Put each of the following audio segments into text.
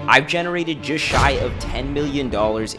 I've generated just shy of $10 million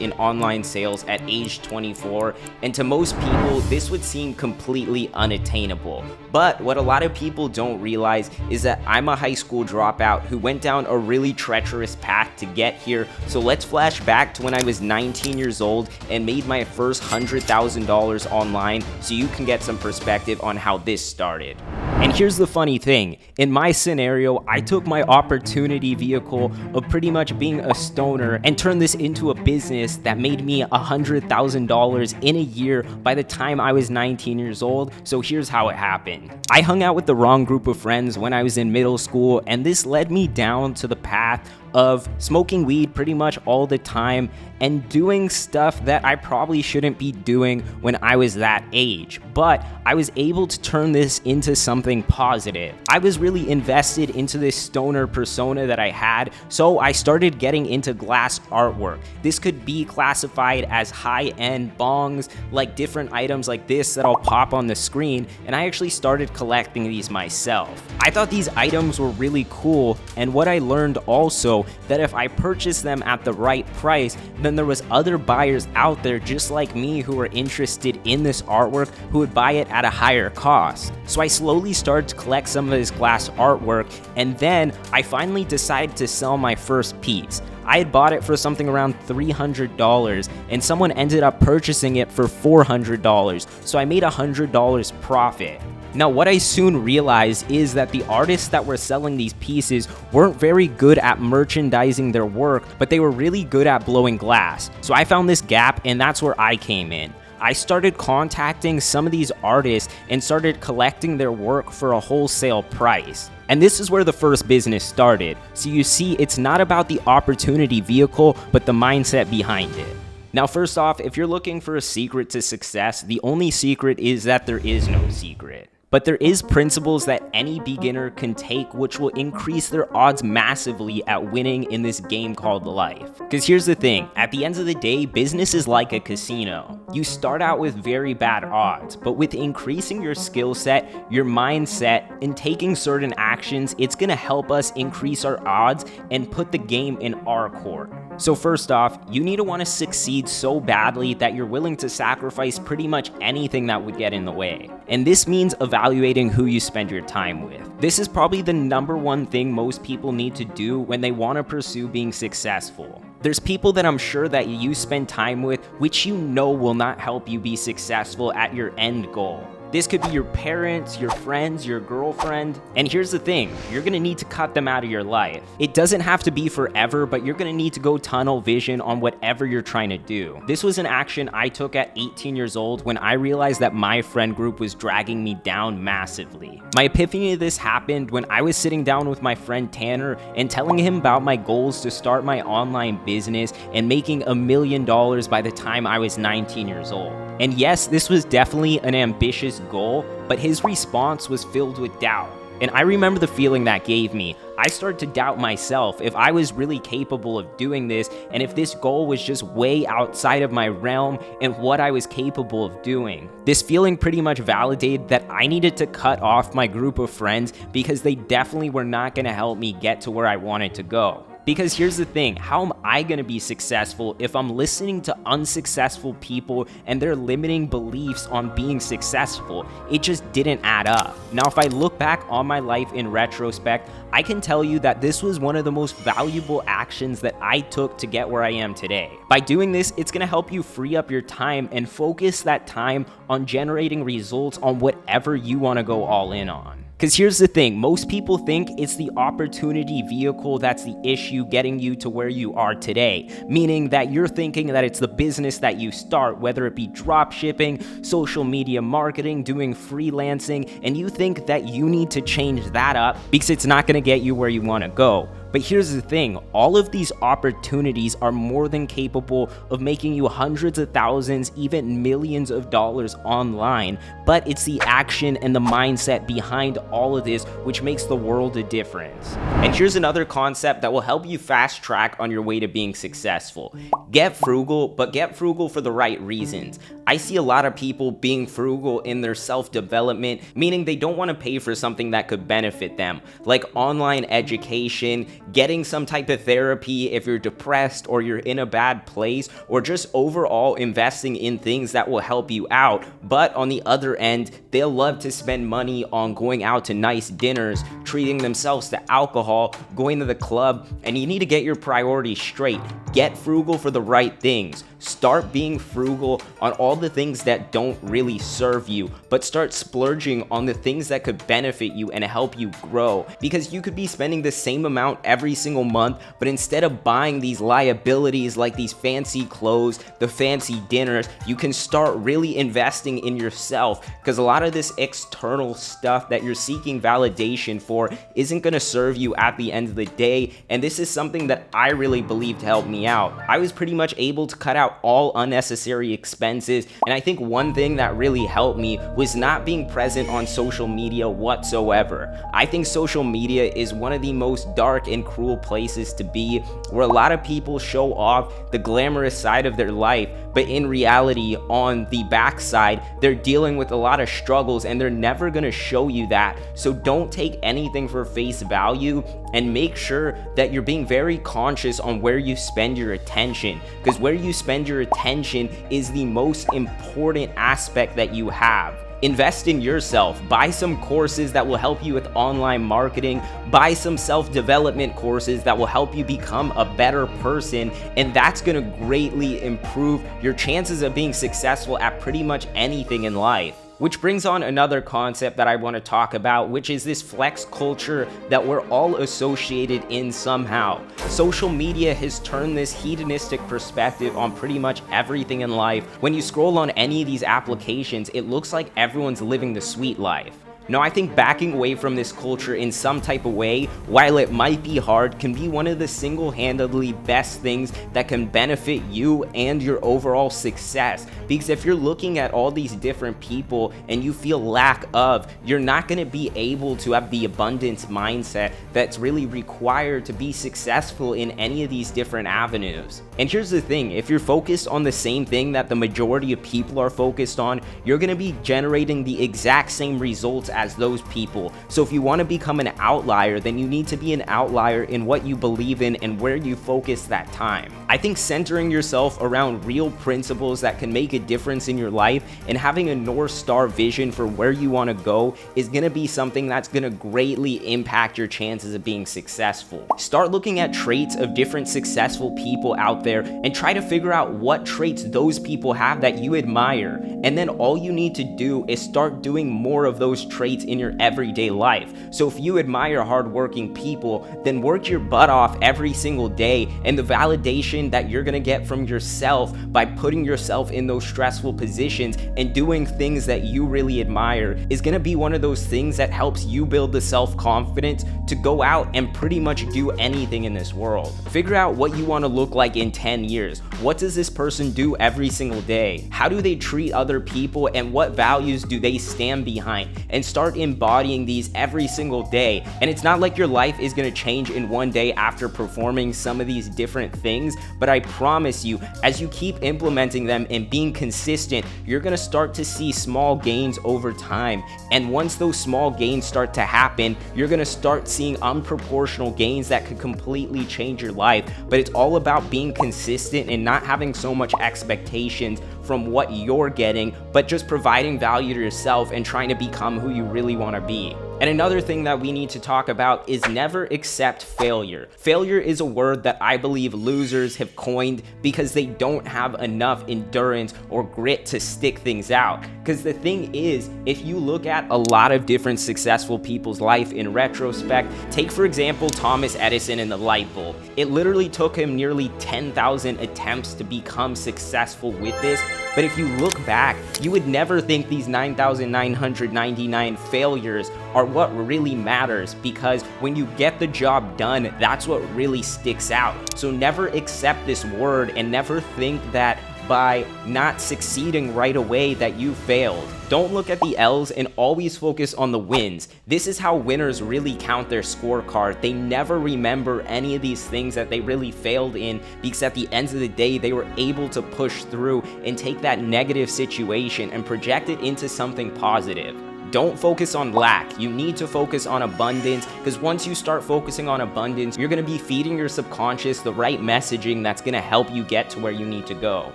in online sales at age 24, and to most people, this would seem completely unattainable. But what a lot of people don't realize is that I'm a high school dropout who went down a really treacherous path to get here. So let's flash back to when I was 19 years old and made my first $100,000 online so you can get some perspective on how this started. And here's the funny thing, in my scenario, I took my opportunity vehicle of pretty much being a stoner and turned this into a business that made me $100,000 in a year by the time I was 19 years old. So here's how it happened. I hung out with the wrong group of friends when I was in middle school, and this led me down to the path of smoking weed pretty much all the time and doing stuff that I probably shouldn't be doing when I was that age. But I was able to turn this into something positive. I was really invested into this stoner persona that I had, so I started getting into glass artwork. This could be classified as high-end bongs, like different items like this that I'll pop on the screen, and I actually started collecting these myself. I thought these items were really cool, and what I learned also that if I purchased them at the right price, then there was other buyers out there just like me who were interested in this artwork who would buy it at a higher cost. So I slowly started to collect some of this glass artwork, and then I finally decided to sell my first piece. I had bought it for something around $300, and someone ended up purchasing it for $400, so I made $100 profit. Now, what I soon realized is that the artists that were selling these pieces weren't very good at merchandising their work, but they were really good at blowing glass. So I found this gap, and that's where I came in. I started contacting some of these artists and started collecting their work for a wholesale price. And this is where the first business started. So you see, it's not about the opportunity vehicle, but the mindset behind it. Now, first off, if you're looking for a secret to success, the only secret is that there is no secret. But there is principles that any beginner can take which will increase their odds massively at winning in this game called life. Because here's the thing, at the end of the day, business is like a casino. You start out with very bad odds, but with increasing your skill set, your mindset, and taking certain actions, it's gonna help us increase our odds and put the game in our court. So first off, you need to want to succeed so badly that you're willing to sacrifice pretty much anything that would get in the way. And this means evaluating who you spend your time with. This is probably the number one thing most people need to do when they want to pursue being successful. There's people that I'm sure that you spend time with which you know will not help you be successful at your end goal. This could be your parents, your friends, your girlfriend. And here's the thing, you're gonna need to cut them out of your life. It doesn't have to be forever, but you're gonna need to go tunnel vision on whatever you're trying to do. This was an action I took at 18 years old when I realized that my friend group was dragging me down massively. My epiphany of this happened when I was sitting down with my friend Tanner and telling him about my goals to start my online business and making $1 million by the time I was 19 years old. And yes, this was definitely an ambitious goal, but his response was filled with doubt. And I remember the feeling that gave me. I started to doubt myself if I was really capable of doing this and if this goal was just way outside of my realm and what I was capable of doing. This feeling pretty much validated that I needed to cut off my group of friends because they definitely were not going to help me get to where I wanted to go. Because here's the thing, how am I gonna be successful if I'm listening to unsuccessful people and their limiting beliefs on being successful? It just didn't add up. Now, if I look back on my life in retrospect, I can tell you that this was one of the most valuable actions that I took to get where I am today. By doing this, it's gonna help you free up your time and focus that time on generating results on whatever you wanna go all in on. Because here's the thing, most people think it's the opportunity vehicle that's the issue getting you to where you are today, meaning that you're thinking that it's the business that you start, whether it be drop shipping, social media marketing, doing freelancing, and you think that you need to change that up because it's not going to get you where you want to go. But here's the thing, all of these opportunities are more than capable of making you hundreds of thousands, even millions of dollars online, but it's the action and the mindset behind all of this which makes the world a difference. And here's another concept that will help you fast track on your way to being successful. Get frugal, but get frugal for the right reasons. I see a lot of people being frugal in their self-development, meaning they don't want to pay for something that could benefit them, like online education, getting some type of therapy if you're depressed or you're in a bad place, or just overall investing in things that will help you out. But on the other end, they'll love to spend money on going out to nice dinners, treating themselves to alcohol, going to the club, and you need to get your priorities straight. Get frugal for the right things. Start being frugal on all the things that don't really serve you, but start splurging on the things that could benefit you and help you grow. Because you could be spending the same amount every single month, but instead of buying these liabilities like these fancy clothes, the fancy dinners, you can start really investing in yourself, because a lot of this external stuff that you're seeking validation for isn't going to serve you at the end of the day. And this is something that I really believe to help me out. I was pretty much able to cut out all unnecessary expenses, and I think one thing that really helped me was not being present on social media whatsoever. I think social media is one of the most dark and cruel places to be, where a lot of people show off the glamorous side of their life, but in reality, on the backside, they're dealing with a lot of struggles, and they're never going to show you that. So don't take anything for face value, and make sure that you're being very conscious on where you spend your attention, because where you spend your attention is the most important aspect that you have. Invest in yourself. Buy some courses that will help you with online marketing. Buy some self-development courses that will help you become a better person, and that's going to greatly improve your chances of being successful at pretty much anything in life. Which brings on another concept that I want to talk about, which is this flex culture that we're all associated in somehow. Social media has turned this hedonistic perspective on pretty much everything in life. When you scroll on any of these applications, it looks like everyone's living the sweet life. Now, I think backing away from this culture in some type of way, while it might be hard, can be one of the single-handedly best things that can benefit you and your overall success. Because if you're looking at all these different people and you feel lack of, you're not going to be able to have the abundance mindset that's really required to be successful in any of these different avenues. And here's the thing, if you're focused on the same thing that the majority of people are focused on, you're going to be generating the exact same results as those people. So if you want to become an outlier, then you need to be an outlier in what you believe in and where you focus that time. I think centering yourself around real principles that can make a difference in your life and having a North Star vision for where you want to go is going to be something that's going to greatly impact your chances of being successful. Start looking at traits of different successful people out there and try to figure out what traits those people have that you admire. And then all you need to do is start doing more of those traits in your everyday life. So if you admire hardworking people, then work your butt off every single day, and the validation that you're gonna get from yourself by putting yourself in those stressful positions and doing things that you really admire is gonna be one of those things that helps you build the self-confidence to go out and pretty much do anything in this world. Figure out what you want to look like in 10 years. What does this person do every single day? How do they treat other people, and what values do they stand behind? And start embodying these every single day. And it's not like your life is going to change in one day after performing some of these different things, but I promise you, as you keep implementing them and being consistent, you're going to start to see small gains over time. And once those small gains start to happen, you're going to start seeing unproportional gains that could completely change your life. But it's all about being consistent and not having so much expectations from what you're getting, but just providing value to yourself and trying to become who you really want to be. And another thing that we need to talk about is never accept failure. Failure is a word that I believe losers have coined because they don't have enough endurance or grit to stick things out. Because the thing is, if you look at a lot of different successful people's life in retrospect, take for example Thomas Edison and the light bulb. It literally took him nearly 10,000 attempts to become successful with this. But if you look back, you would never think these 9,999 failures are what really matters, because when you get the job done, that's what really sticks out. So never accept this word and never think that by not succeeding right away that you failed. Don't look at the L's and always focus on the wins. This is how winners really count their scorecard. They never remember any of these things that they really failed in, because at the end of the day, they were able to push through and take that negative situation and project it into something positive. Don't focus on lack. You need to focus on abundance, because once you start focusing on abundance, you're going to be feeding your subconscious the right messaging that's going to help you get to where you need to go.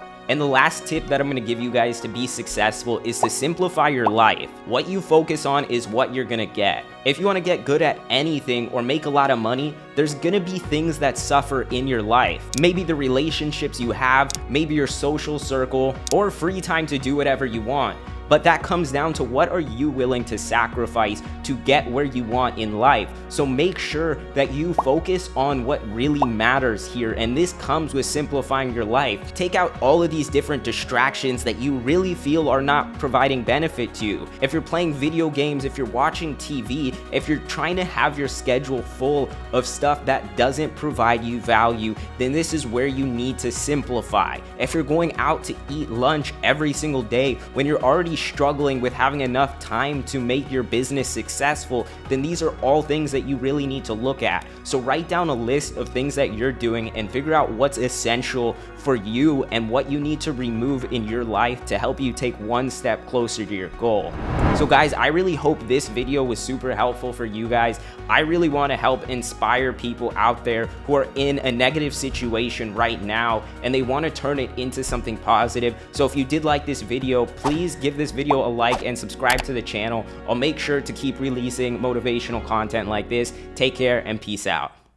And the last tip that I'm going to give you guys to be successful is to simplify your life. What you focus on is what you're going to get. If you want to get good at anything or make a lot of money, there's going to be things that suffer in your life. Maybe the relationships you have, maybe your social circle, or free time to do whatever you want. But that comes down to what are you willing to sacrifice to get where you want in life. So make sure that you focus on what really matters here, and this comes with simplifying your life. Take out all of these different distractions that you really feel are not providing benefit to you. If you're playing video games, if you're watching TV, if you're trying to have your schedule full of stuff that doesn't provide you value, then this is where you need to simplify. If you're going out to eat lunch every single day when you're already struggling with having enough time to make your business successful, then these are all things that you really need to look at. So write down a list of things that you're doing and figure out what's essential for you and what you need to remove in your life to help you take one step closer to your goal. So guys, I really hope this video was super helpful for you guys. I really want to help inspire people out there who are in a negative situation right now and they want to turn it into something positive. So if you did like this video, please give this video a like and subscribe to the channel. I'll make sure to keep releasing motivational content like this. Take care and peace out.